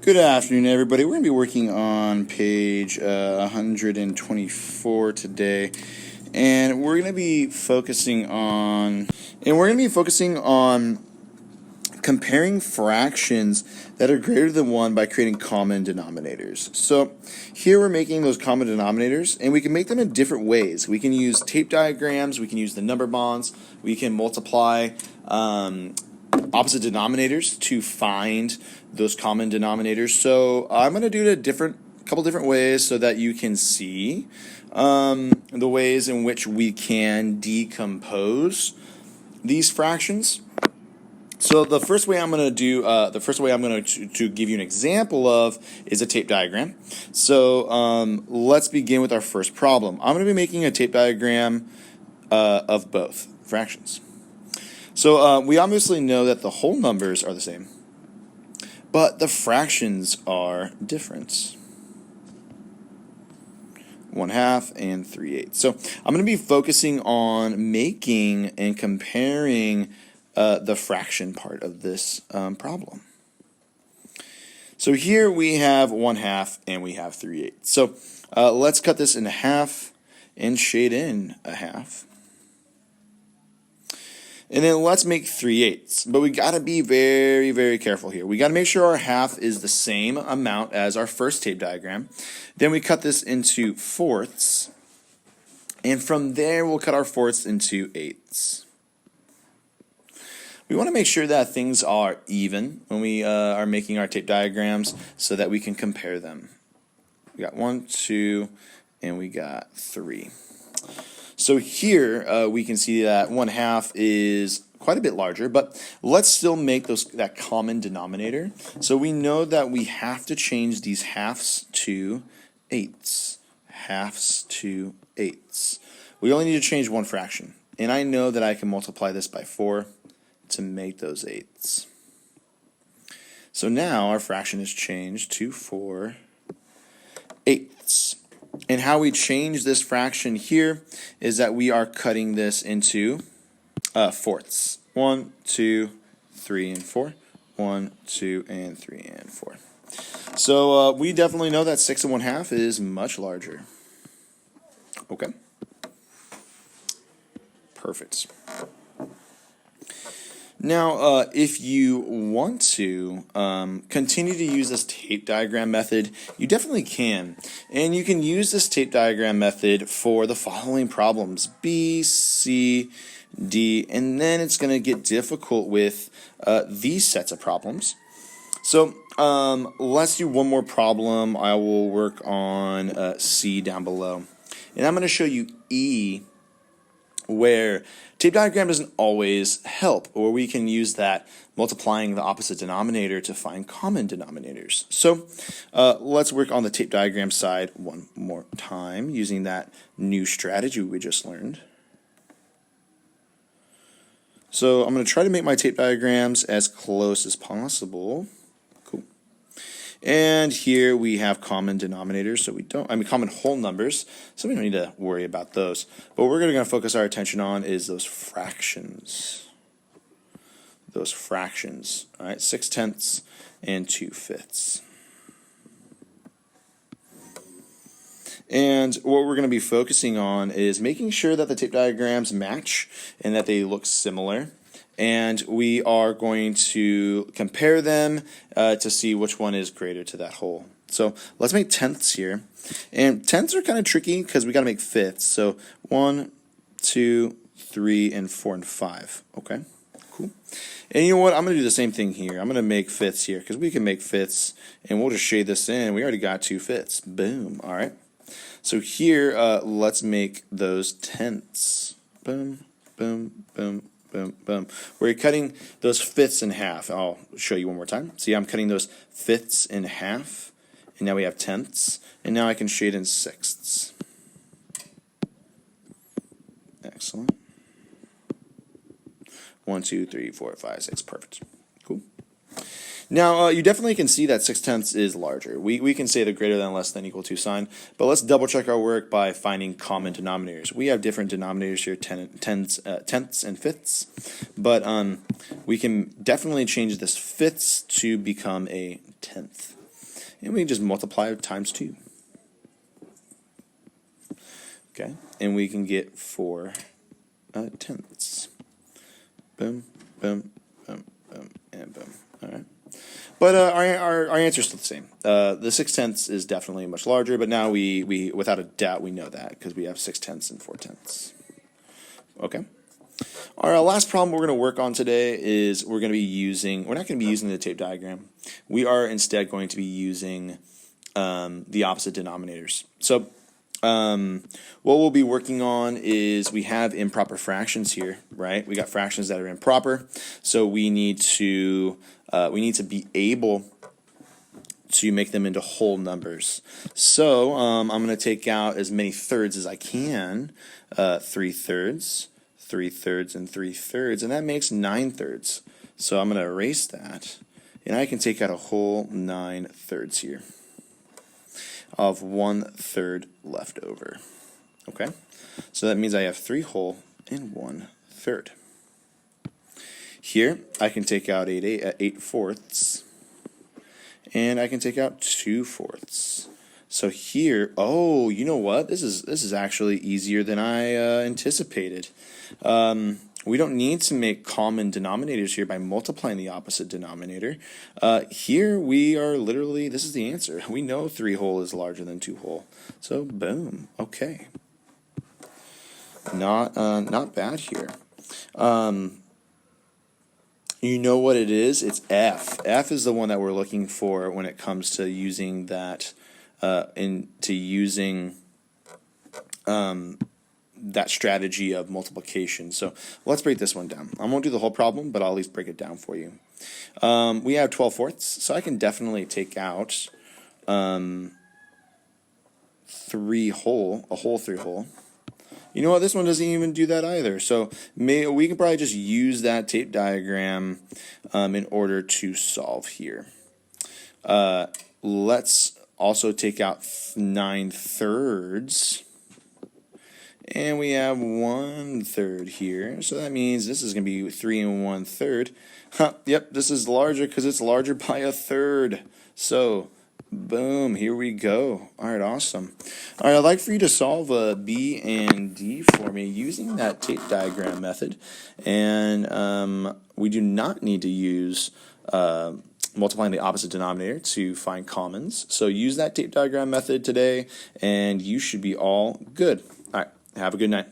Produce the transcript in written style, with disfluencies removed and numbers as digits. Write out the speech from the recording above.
Good afternoon, everybody. We're going to be working on page 124 today, and we're going to be focusing on comparing fractions that are greater than 1 by creating common denominators. So here we're making those common denominators, and we can make them in different ways. We can use tape diagrams, we can use the number bonds, we can multiply opposite denominators to find those common denominators. So I'm going to do it a couple different ways so that you can see the ways in which we can decompose these fractions. So the first way I'm going to give you an example of is a tape diagram. So let's begin with our first problem. I'm going to be making a tape diagram of both fractions. So we obviously know that the whole numbers are the same, but the fractions are different. 1/2 and 3/8. So I'm going to be focusing on making and comparing the fraction part of this problem. So here we have 1/2 and we have 3/8. So let's cut this in half and shade in a half. And then let's make 3/8. But we got to be very, very careful here. We got to make sure our half is the same amount as our first tape diagram. Then we cut this into fourths. And from there, we'll cut our fourths into eighths. We want to make sure that things are even when we are making our tape diagrams so that we can compare them. We got 1, 2, and we got 3. So here we can see that 1/2 is quite a bit larger, but let's still make that common denominator. So we know that we have to change these halves to eighths. Halves to eighths. We only need to change one fraction, and I know that I can multiply this by 4 to make those eighths. So now our fraction is changed to 4/8. And how we change this fraction here is that we are cutting this into fourths. 1, 2, 3, and 4. 1, 2, and 3, and 4. So we definitely know that 6 1/2 is much larger. Okay. Perfect. Now, if you want to continue to use this tape diagram method, you definitely can. And you can use this tape diagram method for the following problems: B, C, D, and then it's going to get difficult with these sets of problems. So let's do one more problem. I will work on C down below. And I'm going to show you E, where tape diagram doesn't always help, or we can use that multiplying the opposite denominator to find common denominators. So let's work on the tape diagram side one more time using that new strategy we just learned. So I'm going to try to make my tape diagrams as close as possible. Cool. And here we have common denominators, common whole numbers, so we don't need to worry about those. But what we're going to focus our attention on is those fractions. Those fractions, all right, 6/10 and 2/5. And what we're going to be focusing on is making sure that the tape diagrams match and that they look similar. And we are going to compare them to see which one is greater to that whole. So let's make tenths here. And tenths are kind of tricky because we got to make fifths. So 1, 2, 3, and 4, and 5. Okay, cool. And you know what? I'm going to do the same thing here. I'm going to make fifths here because we can make fifths. And we'll just shade this in. We already got 2/5. Boom. All right. So here, let's make those tenths. Boom, boom, boom. Boom, boom. We're cutting those fifths in half. I'll show you one more time. See, I'm cutting those fifths in half, and now we have tenths, and now I can shade in sixths. Excellent. 1, 2, 3, 4, 5, 6. Perfect. Cool. Now, you definitely can see that 6/10 is larger. We can say the greater than, less than, equal to sign, but let's double check our work by finding common denominators. We have different denominators here, tenths and fifths, but we can definitely change this fifths to become a tenth. and we just multiply times 2. Okay, and we can get 4 tenths. Boom, boom, boom, boom, and boom. All right. But our answer is still the same. The 6 tenths is definitely much larger, but now we without a doubt we know that because we have 6 tenths and 4 tenths. Okay. Our last problem we're going to work on today is we're not going to be using the tape diagram. We are instead going to be using the opposite denominators. So what we'll be working on is we have improper fractions here, right? We got fractions that are improper, so we need to be able to make them into whole numbers. So I'm going to take out as many thirds as I can, 3 thirds, 3 thirds, and 3 thirds, and that makes 9 thirds. So I'm going to erase that, and I can take out a whole 9 thirds here of 1 third left over. Okay, so that means I have 3 whole and 1 third. Here I can take out 8 fourths, and I can take out 2 fourths. So here, oh, you know what? This is actually easier than I anticipated. We don't need to make common denominators here by multiplying the opposite denominator. Here we are literally, this is the answer. We know 3 whole is larger than 2 whole. So boom, okay. Not bad here. You know what it is? It's F. F is the one that we're looking for when it comes to using that, that strategy of multiplication. So let's break this one down. I won't do the whole problem, but I'll at least break it down for you. We have 12 fourths, so I can definitely take out 3 whole, a whole 3 whole. You know what? This one doesn't even do that either. So we can probably just use that tape diagram in order to solve here. Let's also take out 9 thirds. And we have 1 third here. So that means this is going to be 3 1/3. Yep, this is larger because it's larger by a third. So boom, here we go. All right, awesome. All right, I'd like for you to solve B and D for me using that tape diagram method. And we do not need to use multiplying the opposite denominator to find commons. So use that tape diagram method today, and you should be all good. All right, have a good night.